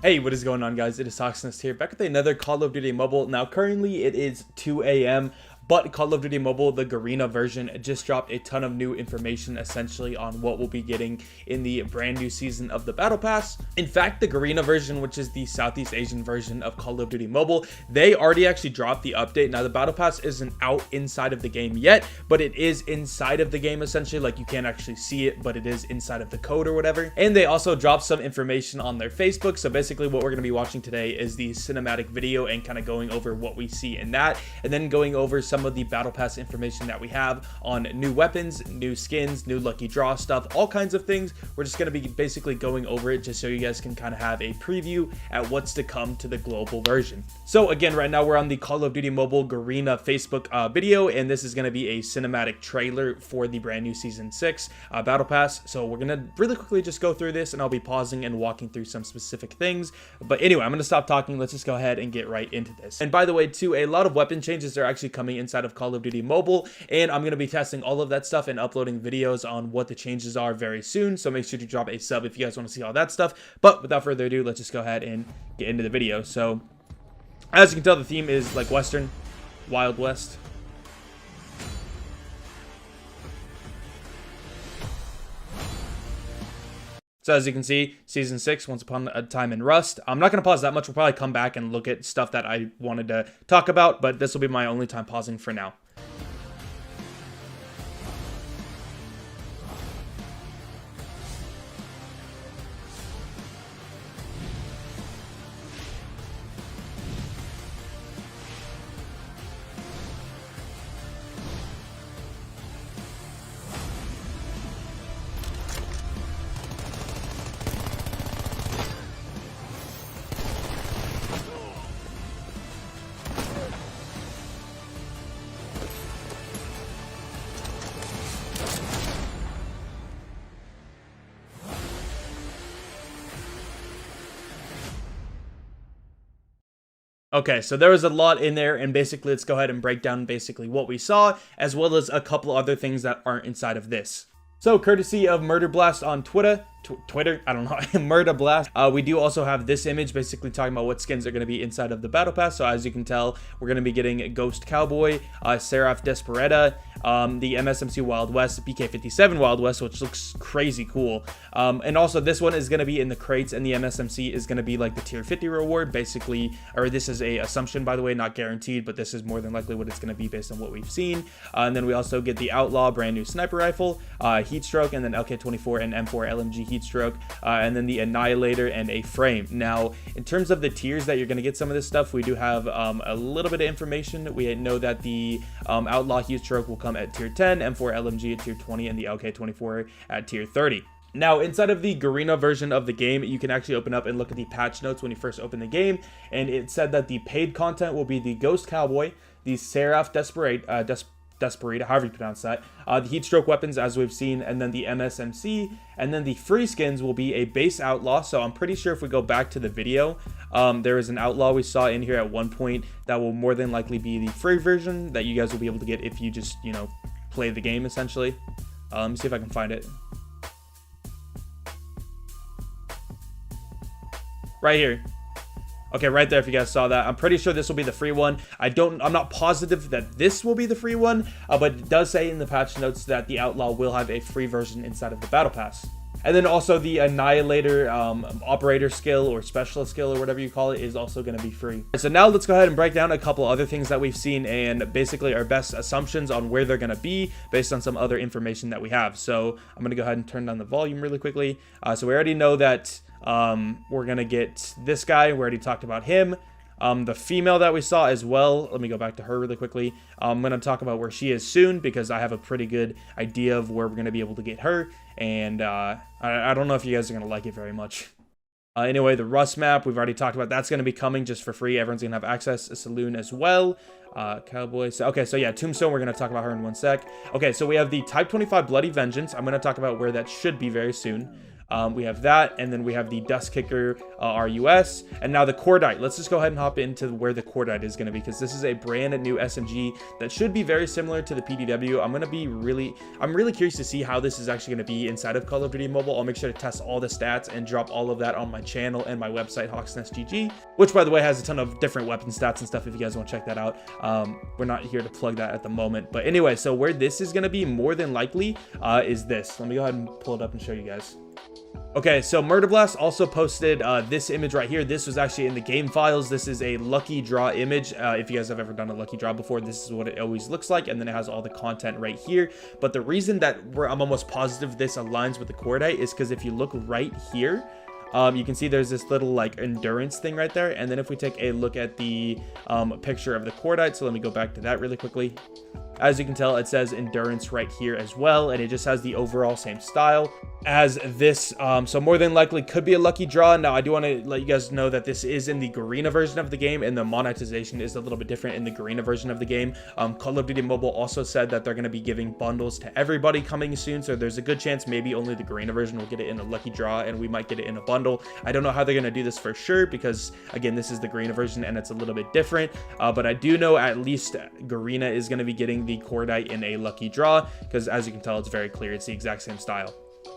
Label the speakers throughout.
Speaker 1: Hey, what is going on, guys? It is Toxinist here, back with another Call of Duty Mobile. Now, currently it is 2 a.m., but Call of Duty Mobile, the Garena version, just dropped a ton of new information, essentially, on what we'll be getting in the brand new season of the Battle Pass. In fact, the Garena version, which is the Southeast Asian version of Call of Duty Mobile, they already actually dropped the update. Now, the Battle Pass isn't out inside of the game yet, but it is inside of the game, essentially. Like, you can't actually see it, but it is inside of the code or whatever. And they also dropped some information on their Facebook. So basically, what we're going to be watching today is the cinematic video and kind of going over what we see in that, and then going over some of the Battle Pass information that we have on new weapons, new skins, new lucky draw stuff, all kinds of things. We're just going to be basically going over it just so you guys can kind of have a preview at what's to come to the global version. So again, right now we're on the Call of Duty Mobile Garena Facebook video, and this is going to be a cinematic trailer for the brand new Season 6 Battle Pass. So we're going to really quickly just go through this, and I'll be pausing and walking through some specific things. But anyway, I'm going to stop talking. Let's just go ahead and get right into this. And by the way, too, a lot of weapon changes are actually coming inside of Call of Duty Mobile, and I'm going to be testing all of that stuff and uploading videos on what the changes are very soon. So make sure to drop a sub if you guys want to see all that stuff. But without further ado, let's just go ahead and get into the video. So as you can tell, the theme is like Western, Wild West. So as you can see, Season 6, Once Upon a Time in Rust. I'm not going to pause that much. We'll probably come back and look at stuff that I wanted to talk about, but this will be my only time pausing for now. Okay, so there was a lot in there, and basically let's go ahead and break down basically what we saw, as well as a couple other things that aren't inside of this. So, courtesy of Murder Blast on Twitter, I don't know, Murder Blast, we do also have this image basically talking about what skins are going to be inside of the Battle Pass. So as you can tell, we're going to be getting Ghost Cowboy, Seraph Desperata, the MSMC Wild West, BK57 Wild West, which looks crazy cool. And also this one is going to be in the crates, and the MSMC is going to be like the tier 50 reward, basically, or this is a assumption, by the way, not guaranteed, but this is more than likely what it's going to be based on what we've seen. And then we also get the Outlaw brand new sniper rifle, Heatstroke, and then LK24 and M4 LMG Heatstroke, and then the Annihilator and a frame. Now, in terms of the tiers that you're going to get some of this stuff, we do have a little bit of information. We know that the Outlaw Heatstroke will come at tier 10, M4 LMG at tier 20, and the LK24 at tier 30. Now, inside of the Garena version of the game, you can actually open up and look at the patch notes when you first open the game, and it said that the paid content will be the Ghost Cowboy, the Seraph Desperata, however you pronounce that, the Heatstroke weapons, as we've seen, and then the MSMC, and then the free skins will be a base Outlaw. So I'm pretty sure if we go back to the video, there is an Outlaw we saw in here at one point that will more than likely be the free version that you guys will be able to get if you just, you know, play the game, essentially. Let me see if I can find it. Right here. Okay, right there, if you guys saw that. I'm pretty sure this will be the free one. I'm not positive that this will be the free one, but it does say in the patch notes that the Outlaw will have a free version inside of the Battle Pass. And then also the Annihilator operator skill or specialist skill or whatever you call it is also going to be free. So now let's go ahead and break down a couple other things that we've seen and basically our best assumptions on where they're going to be based on some other information that we have. So I'm going to go ahead and turn down the volume really quickly. So we already know that we're going to get this guy. We already talked about him. The female that we saw as well, let me go back to her really quickly. I'm going to talk about where she is soon because I have a pretty good idea of where we're going to be able to get her. And I don't know if you guys are going to like it very much. Anyway, the Rust map, we've already talked about. That's going to be coming just for free. Everyone's going to have access. A saloon as well. Cowboy. Okay, so yeah, Tombstone, we're going to talk about her in one sec. Okay, so we have the Type 25 Bloody Vengeance. I'm going to talk about where that should be very soon. We have that, and then we have the Dust Kicker RUS, and now the Cordite. Let's just go ahead and hop into where the Cordite is going to be, because this is a brand new SMG that should be very similar to the PDW. I'm really curious to see how this is actually going to be inside of Call of Duty Mobile. I'll make sure to test all the stats and drop all of that on my channel and my website, HawksNestGG, which, by the way, has a ton of different weapon stats and stuff if you guys want to check that out. We're not here to plug that at the moment, but anyway, so where this is going to be more than likely is this. Let me go ahead and pull it up and show you guys. Okay, so Murder Blast also posted this image right here. This was actually in the game files. This is a lucky draw image. If you guys have ever done a lucky draw before, this is what it always looks like, and then it has all the content right here. But the reason that I'm almost positive this aligns with the Cordite is because if you look right here, you can see there's this little like endurance thing right there. And then if we take a look at the picture of the Cordite, so let me go back to that really quickly. As you can tell, it says endurance right here as well, and it just has the overall same style as this. So more than likely could be a lucky draw. Now, I do want to let you guys know that this is in the Garena version of the game, and the monetization is a little bit different in the Garena version of the game. Call of Duty Mobile also said that they're going to be giving bundles to everybody coming soon, so there's a good chance maybe only the Garena version will get it in a lucky draw, and we might get it in a bundle. I don't know how they're going to do this for sure, because again, this is the Garena version and it's a little bit different, but I do know at least Garena is going to be getting the Cordite in a lucky draw, because as you can tell, it's very clear, it's the exact same style.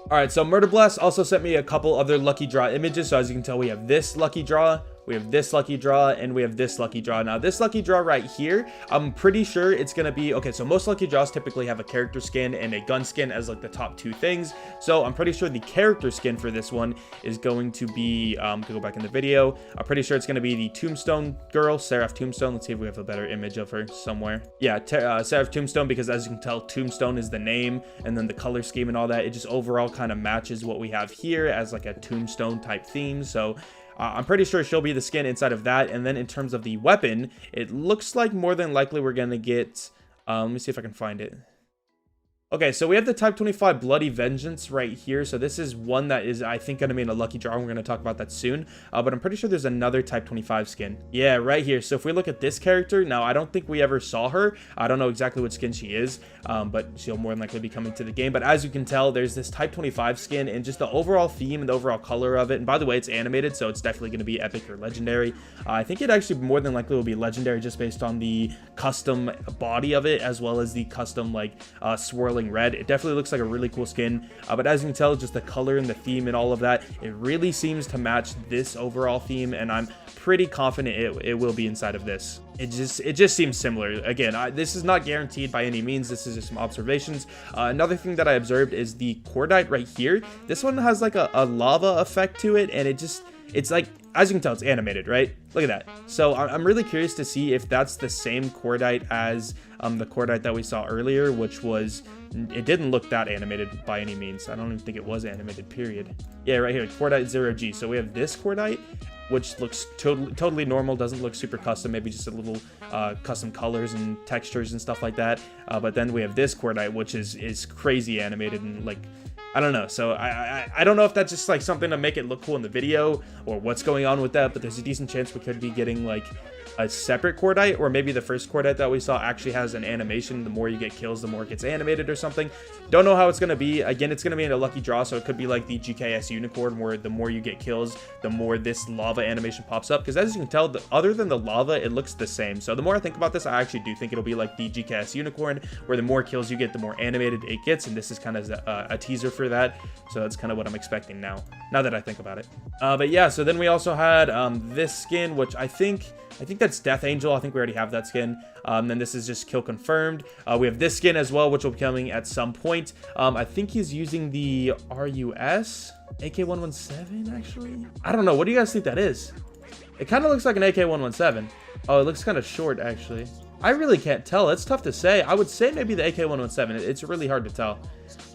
Speaker 1: All right, so Murder Blast also sent me a couple other lucky draw images. So as you can tell, we have this lucky draw, we have this lucky draw, and we have this lucky draw. Now, this lucky draw right here, I'm pretty sure it's going to be, okay, so most lucky draws typically have a character skin and a gun skin as like the top two things. So I'm pretty sure the character skin for this one is going to be, go back in the video, I'm pretty sure it's going to be the Tombstone girl, Seraph Tombstone. Let's see if we have a better image of her somewhere. Yeah, Seraph Tombstone, because as you can tell, Tombstone is the name, and then the color scheme and all that, it just overall kind of matches what we have here as like a Tombstone type theme. So I'm pretty sure she'll be the skin inside of that. And then in terms of the weapon, it looks like more than likely we're going to get, let me see if I can find it. Okay, so we have the Type 25 Bloody Vengeance right here. So this is one that is, I think, going to be in a lucky draw. We're going to talk about that soon. But I'm pretty sure there's another Type 25 skin. Yeah, right here. So if we look at this character, now I don't think we ever saw her. I don't know exactly what skin she is, but she'll more than likely be coming to the game. But as you can tell, there's this Type 25 skin and just the overall theme and the overall color of it. And by the way, it's animated, so it's definitely going to be epic or legendary. I think it actually more than likely will be legendary just based on the custom body of it, as well as the custom like swirling red. It definitely looks like a really cool skin, but as you can tell, just the color and the theme and all of that, it really seems to match this overall theme, and I'm pretty confident it will be inside of this. It just seems similar. Again, this is not guaranteed by any means. This is just some observations. Another thing that I observed is the Cordite right here. This one has like a lava effect to it, and it's like, as you can tell, it's animated, right? Look at that. So I'm really curious to see if that's the same Cordite as the Cordite that we saw earlier, which was, it didn't look that animated by any means. I don't even think it was animated, period. Yeah, right here, Cordite 0G. So we have this Cordite, which looks totally normal, doesn't look super custom, maybe just a little custom colors and textures and stuff like that. But then we have this Cordite, which is crazy animated and like, I don't know. So I don't know if that's just like something to make it look cool in the video or what's going on with that, but there's a decent chance we could be getting like a separate Cordite, or maybe the first Cordite that we saw actually has an animation. The more you get kills, the more it gets animated or something. Don't know how it's going to be. Again, it's going to be in a lucky draw, so it could be like the GKS Unicorn, where the more you get kills, the more this lava animation pops up. Because as you can tell, other than the lava, it looks the same. So the more I think about this, I actually do think it'll be like the GKS Unicorn, where the more kills you get, the more animated it gets, and this is kind of a teaser for that. So that's kind of what I'm expecting now that I think about it. But yeah, so then we also had this skin, which I think that's Death Angel. I think we already have that skin. Then this is just kill confirmed. We have this skin as well, which will be coming at some point. I think he's using the RUS AK-117, actually. I don't know. What do you guys think that is? It kind of looks like an AK-117. Oh, it looks kind of short, actually. I really can't tell. It's tough to say. I would say maybe the AK-117. It's really hard to tell.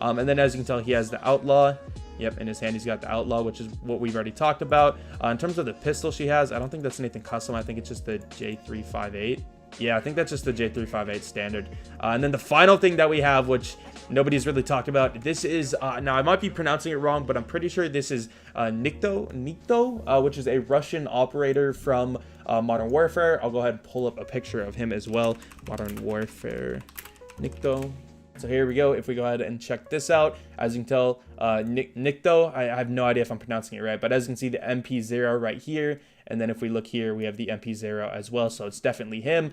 Speaker 1: And then as you can tell, he has the Outlaw. Yep, in his hand, he's got the Outlaw, which is what we've already talked about. In terms of the pistol she has, I don't think that's anything custom. I think it's just the J358. Yeah, I think that's just the J358 standard. And then the final thing that we have, which nobody's really talked about, this is, now I might be pronouncing it wrong, but I'm pretty sure this is Nikto, which is a Russian operator from Modern Warfare. I'll go ahead and pull up a picture of him as well. Modern Warfare, Nikto. So here we go. If we go ahead and check this out, as you can tell, Nikto, I have no idea if I'm pronouncing it right, but as you can see, the MP0 right here. And then if we look here, we have the MP0 as well. So it's definitely him.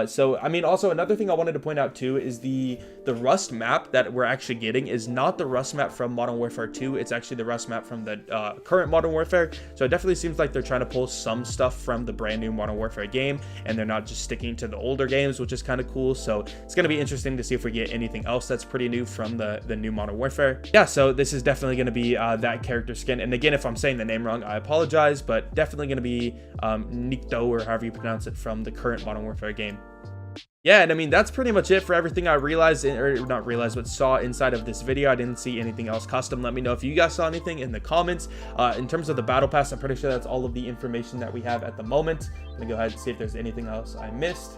Speaker 1: So, I mean, also another thing I wanted to point out too is the Rust map that we're actually getting is not the Rust map from Modern Warfare 2. It's actually the Rust map from the current Modern Warfare. So it definitely seems like they're trying to pull some stuff from the brand new Modern Warfare game, and they're not just sticking to the older games, which is kind of cool. So it's going to be interesting to see if we get anything else that's pretty new from the new Modern Warfare. Yeah, so this is definitely going to be that character skin. And again, if I'm saying the name wrong, I apologize, but definitely going to be Nikto, or however you pronounce it, from the current Modern Warfare game. Yeah, and I mean, that's pretty much it for everything I realized, or not realized, but saw inside of this video. I didn't see anything else custom. Let me know if you guys saw anything in the comments. In terms of the Battle Pass, I'm pretty sure that's all of the information that we have at the moment. I'm gonna go ahead and see if there's anything else I missed.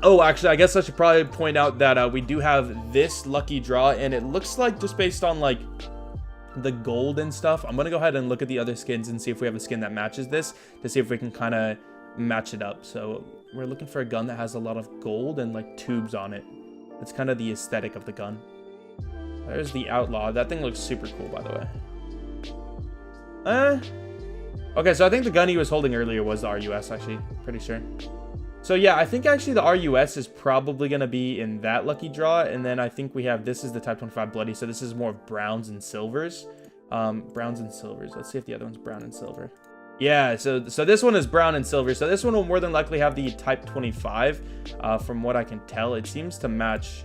Speaker 1: Oh, actually, I guess I should probably point out that we do have this lucky draw, and it looks like, just based on like the gold and stuff, I'm gonna go ahead and look at the other skins and see if we have a skin that matches this, to see if we can kind of match it up. So we're looking for a gun that has a lot of gold and like tubes on it. That's kind of the aesthetic of the gun. There's the Outlaw. That thing looks super cool, by the way. Okay, so I think the gun he was holding earlier was the RUS, actually. Pretty sure. So yeah, I think actually the RUS is probably going to be in that lucky draw. And then I think we have, this is the Type 25 Bloody. So this is more of browns and silvers. Browns and silvers. Let's see if the other one's brown and silver. Yeah, so this one is brown and silver. So this one will more than likely have the Type 25. From what I can tell, it seems to match.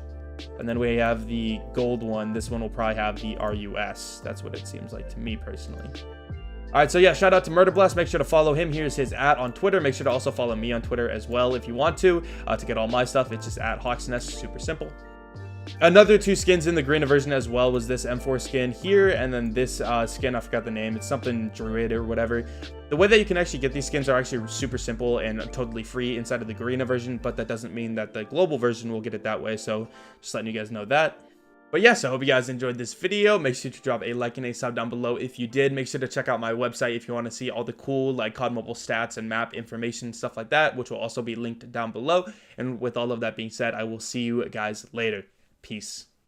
Speaker 1: And then we have the gold one. This one will probably have the RUS. That's what it seems like to me personally. All right, so yeah, shout out to Murderblast. Make sure to follow him. Here's his @ on Twitter. Make sure to also follow me on Twitter as well if you want to get all my stuff. It's just @HawksNest. Super simple. Another 2 skins in the green version as well was this M4 skin here, and then this skin, I forgot the name. It's something Druid or whatever. The way that you can actually get these skins are actually super simple and totally free inside of the green version, but that doesn't mean that the global version will get it that way. So just letting you guys know that. But yes, I hope you guys enjoyed this video. Make sure to drop a like and a sub down below if you did. Make sure to check out my website if you want to see all the cool like COD Mobile stats and map information, stuff like that, which will also be linked down below. And with all of that being said, I will see you guys later. Peace.